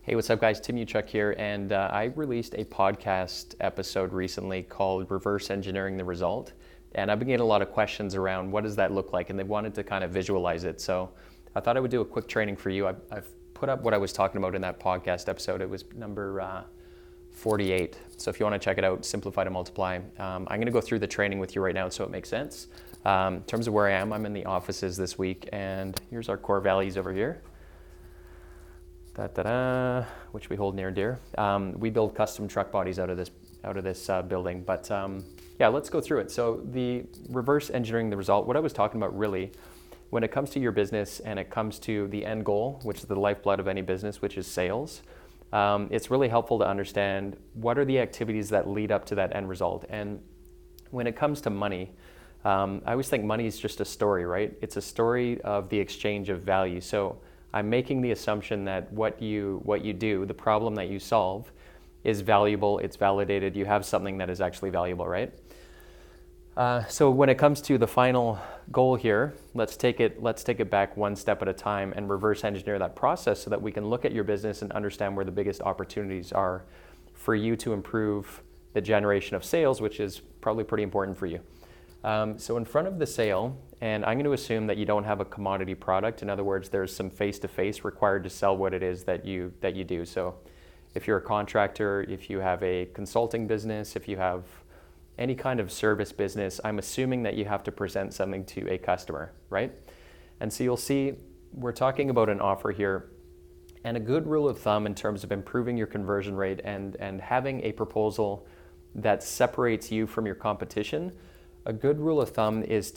Hey, what's up, guys? Tim Uchuk here, and I released a podcast episode recently called Reverse Engineering the Result. And I've been getting a lot of questions around what does that look like, and they wanted to kind of visualize it. So I thought I would do a quick training for you. I've put up what I was talking about in that podcast episode. It was number 48. So if you want to check it out, Simplify to Multiply. I'm going to go through the training with you right now so it makes sense. In terms of where I am, I'm in the offices this week, and here's our core values over here. Which we hold near and dear. We build custom truck bodies out of this building. But yeah, let's go through it. So the reverse engineering the result, what I was talking about really, when it comes to your business and it comes to the end goal, which is the lifeblood of any business, which is sales, it's really helpful to understand what are the activities that lead up to that end result. And when it comes to money, I always think money is just a story, right? It's a story of the exchange of value. So I'm making the assumption that what you do, the problem that you solve, is valuable, it's validated, you have something that is actually valuable, right? So when it comes to the final goal here, let's take it back one step at a time and reverse engineer that process so that we can look at your business and understand where the biggest opportunities are for you to improve the generation of sales, which is probably pretty important for you. So in front of the sale, and I'm going to assume that you don't have a commodity product. In other words, there's some face-to-face required to sell what it is that you do. So if you're a contractor, if you have a consulting business, if you have any kind of service business, I'm assuming that you have to present something to a customer, right? And so you'll see we're talking about an offer here, and a good rule of thumb in terms of improving your conversion rate and having a proposal that separates you from your competition. A good rule of thumb is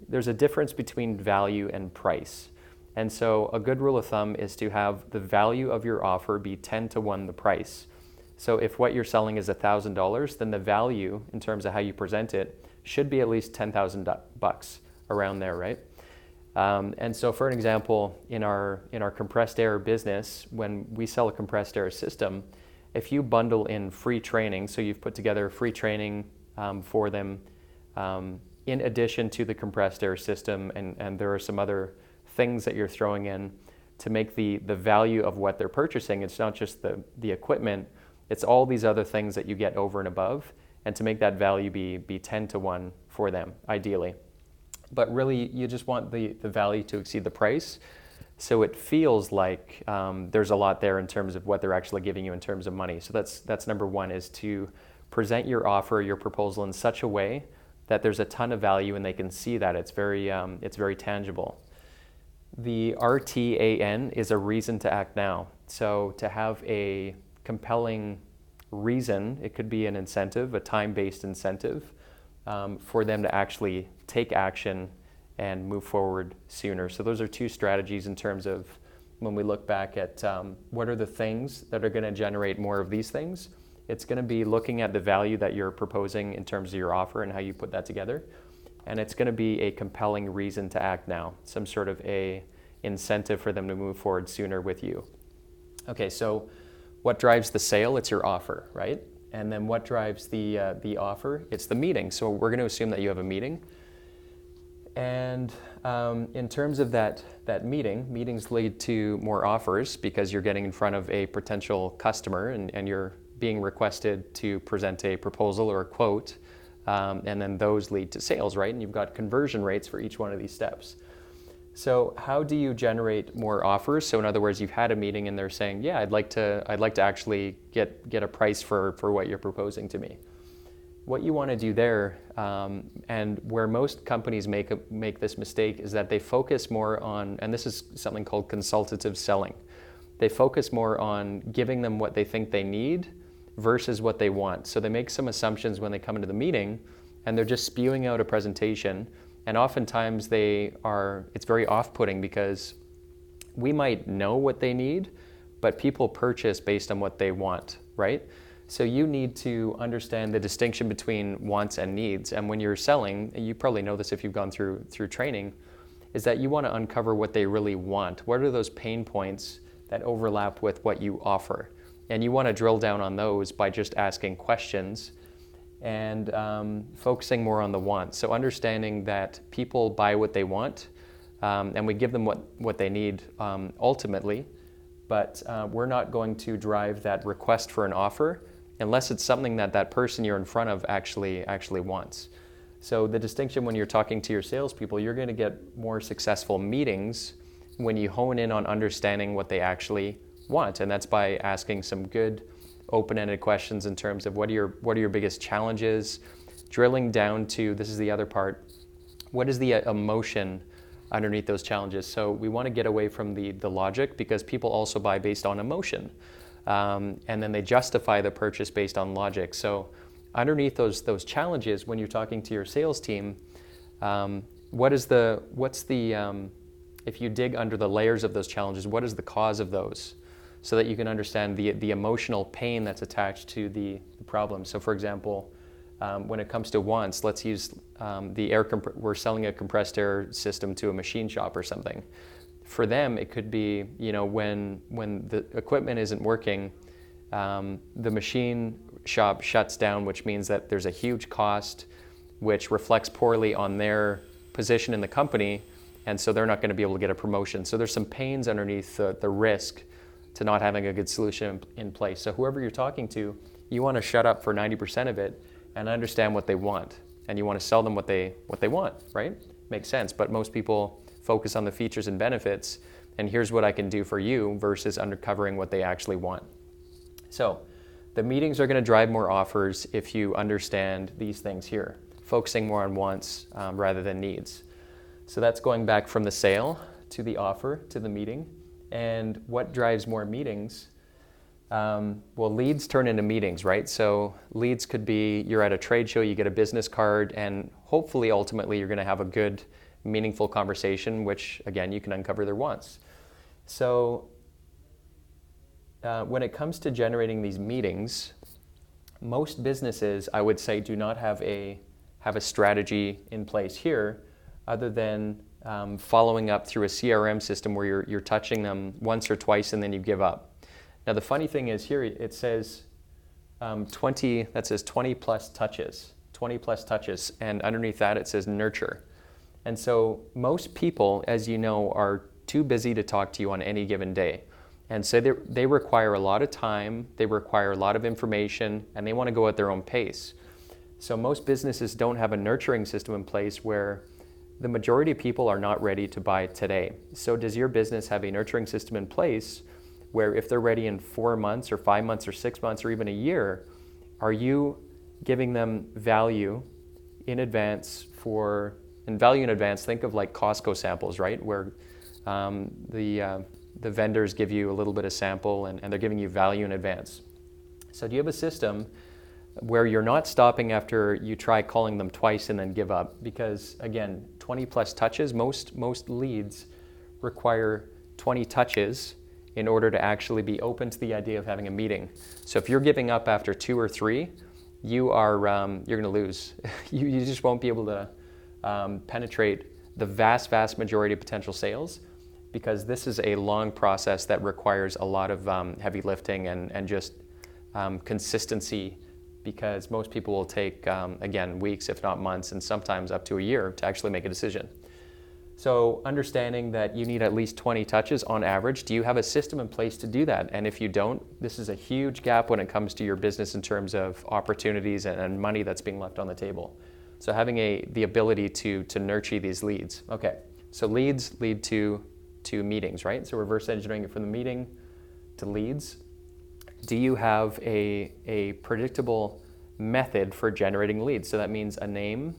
there's a difference between value and price. And so a good rule of thumb is to have the value of your offer be 10 to 1 the price. So if what you're selling is $1,000, then the value in terms of how you present it should be at least $10,000 around there, right? And so for an example, in our compressed air business, when we sell a compressed air system, if you bundle in free training, so you've put together free training for them, in addition to the compressed air system, and there are some other things that you're throwing in to make the value of what they're purchasing. It's not just the equipment, it's all these other things that you get over and above, and to make that value be 10 to 1 for them, ideally. But really, you just want the value to exceed the price, so it feels like there's a lot there in terms of what they're actually giving you in terms of money. So that's number one, is to present your offer, your proposal in such a way that there's a ton of value and they can see that it's very tangible. The RTAN is a reason to act now. So to have a compelling reason, it could be an incentive, a time-based incentive, for them to actually take action and move forward sooner. So those are two strategies in terms of when we look back at what are the things that are going to generate more of these things. It's going to be looking at the value that you're proposing in terms of your offer and how you put that together. And it's going to be a compelling reason to act now, some sort of a incentive for them to move forward sooner with you. Okay, so what drives the sale? It's your offer, right? And then what drives the offer? It's the meeting. So we're going to assume that you have a meeting. And in terms of that meeting, meetings lead to more offers because you're getting in front of a potential customer and you're being requested to present a proposal or a quote, and then those lead to sales, right? And you've got conversion rates for each one of these steps. So how do you generate more offers? So in other words, you've had a meeting and they're saying, yeah, I'd like to actually get a price for what you're proposing to me. What you want to do there, and where most companies make this mistake, is that they focus more on, and this is something called consultative selling. They focus more on giving them what they think they need versus what they want. So they make some assumptions when they come into the meeting, and they're just spewing out a presentation. And oftentimes it's very off-putting because we might know what they need, but people purchase based on what they want, right? So you need to understand the distinction between wants and needs. And when you're selling, and you probably know this if you've gone through training, is that you want to uncover what they really want. What are those pain points that overlap with what you offer? And you want to drill down on those by just asking questions and focusing more on the want. So understanding that people buy what they want, and we give them what they need ultimately, but we're not going to drive that request for an offer unless it's something that that person you're in front of actually wants. So the distinction when you're talking to your salespeople, you're going to get more successful meetings when you hone in on understanding what they actually want, and that's by asking some good open-ended questions in terms of what are your biggest challenges, drilling down to, this is the other part, what is the emotion underneath those challenges. So we want to get away from the logic, because people also buy based on emotion, and then they justify the purchase based on logic. So underneath those challenges, when you're talking to your sales team, if you dig under the layers of those challenges, what is the cause of those, so that you can understand the emotional pain that's attached to the problem. So for example, when it comes to wants, let's use we're selling a compressed air system to a machine shop or something. For them, it could be, when the equipment isn't working, the machine shop shuts down, which means that there's a huge cost, which reflects poorly on their position in the company, and so they're not going to be able to get a promotion. So there's some pains underneath the risk to not having a good solution in place. So whoever you're talking to, you want to shut up for 90% of it and understand what they want, and you want to sell them what they want, right? Makes sense. But most people focus on the features and benefits, and here's what I can do for you, versus uncovering what they actually want. So the meetings are going to drive more offers if you understand these things here, focusing more on wants rather than needs. So that's going back from the sale to the offer to the meeting. And what drives more meetings? Leads turn into meetings, right? So leads could be, you're at a trade show, you get a business card, and hopefully ultimately you're going to have a good, meaningful conversation, which again, you can uncover their wants. So when it comes to generating these meetings, most businesses, I would say, do not have a strategy in place here, other than following up through a CRM system where you're touching them once or twice and then you give up. Now the funny thing is here it says 20 plus touches, and underneath that it says nurture. And so most people, as you know, are too busy to talk to you on any given day. And so they require a lot of time, they require a lot of information, and they want to go at their own pace. So most businesses don't have a nurturing system in place where the majority of people are not ready to buy today. So does your business have a nurturing system in place where if they're ready in 4 months or 5 months or 6 months or even a year, are you giving them value in advance think of like Costco samples, right? Where the vendors give you a little bit of sample and they're giving you value in advance. So do you have a system where you're not stopping after you try calling them twice and then give up? Because again, 20 plus touches, most leads require 20 touches in order to actually be open to the idea of having a meeting. So if you're giving up after 2 or 3, you're going to lose. you just won't be able to penetrate the vast majority of potential sales, because this is a long process that requires a lot of heavy lifting and just consistency, because most people will take, again, weeks, if not months, and sometimes up to a year to actually make a decision. So understanding that you need at least 20 touches on average, do you have a system in place to do that? And if you don't, this is a huge gap when it comes to your business in terms of opportunities and money that's being left on the table. So having the ability to nurture these leads. Okay, so leads lead to meetings, right? So reverse engineering it from the meeting to leads. Do you have a predictable method for generating leads? So that means a name,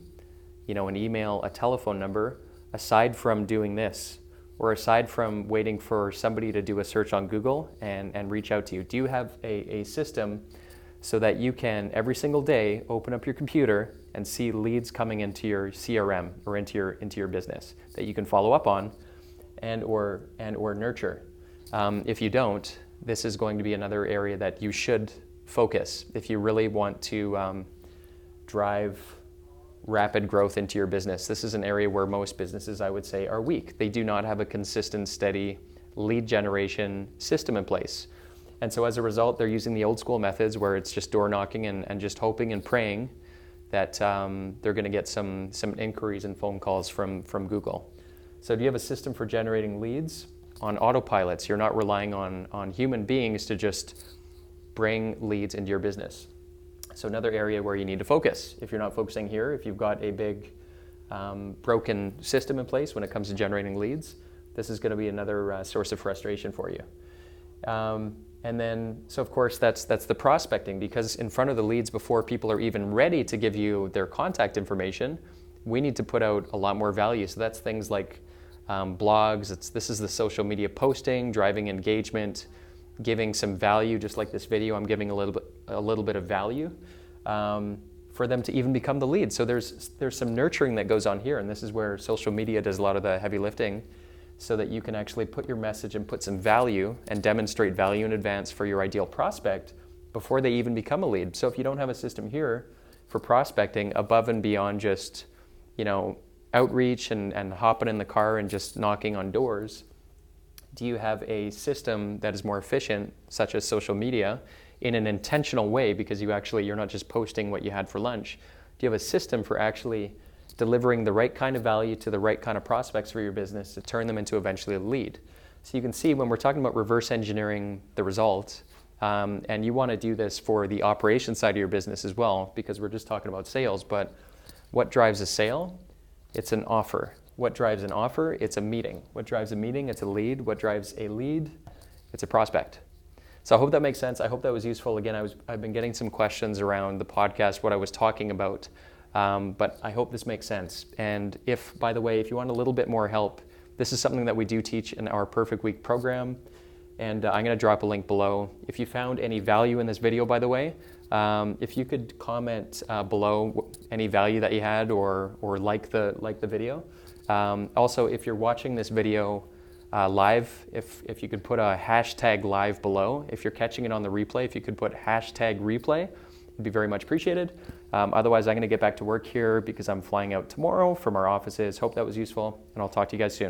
an email, a telephone number, aside from doing this, or aside from waiting for somebody to do a search on Google and reach out to you. Do you have a system so that you can every single day open up your computer and see leads coming into your CRM or into your business that you can follow up on and or nurture? If you don't, this is going to be another area that you should focus if you really want to drive rapid growth into your business. This is an area where most businesses, I would say, are weak. They do not have a consistent, steady lead generation system in place. And so as a result, they're using the old school methods where it's just door knocking and just hoping and praying that they're going to get some inquiries and phone calls from Google. So do you have a system for generating leads? on autopilots. You're not relying on human beings to just bring leads into your business. So another area where you need to focus. If you're not focusing here, if you've got a big broken system in place when it comes to generating leads, this is going to be another source of frustration for you. And then, so of course, that's the prospecting, because in front of the leads, before people are even ready to give you their contact information, we need to put out a lot more value. So that's things like blogs. This is the social media posting, driving engagement, giving some value, just like this video. I'm giving a little bit of value for them to even become the lead. So there's some nurturing that goes on here, and this is where social media does a lot of the heavy lifting, so that you can actually put your message and put some value and demonstrate value in advance for your ideal prospect before they even become a lead. So if you don't have a system here for prospecting above and beyond just, outreach and hopping in the car and just knocking on doors, do you have a system that is more efficient, such as social media, in an intentional way, because you're not just posting what you had for lunch? Do you have a system for actually delivering the right kind of value to the right kind of prospects for your business to turn them into eventually a lead? So you can see when we're talking about reverse engineering the results, and you want to do this for the operations side of your business as well, because we're just talking about sales, but what drives a sale? It's an offer. What drives an offer? It's a meeting. What drives a meeting? It's a lead. What drives a lead? It's a prospect. So I hope that makes sense. I hope that was useful. Again, I've been getting some questions around the podcast, what I was talking about. But I hope this makes sense. And by the way, if you want a little bit more help, this is something that we do teach in our Perfect Week program. And I'm going to drop a link below. If you found any value in this video, by the way, if you could comment below any value that you had, or like the video. Also, if you're watching this video live, if you could put a hashtag live below. If you're catching it on the replay, if you could put hashtag replay, it'd be very much appreciated. Otherwise, I'm going to get back to work here because I'm flying out tomorrow from our offices. Hope that was useful, and I'll talk to you guys soon.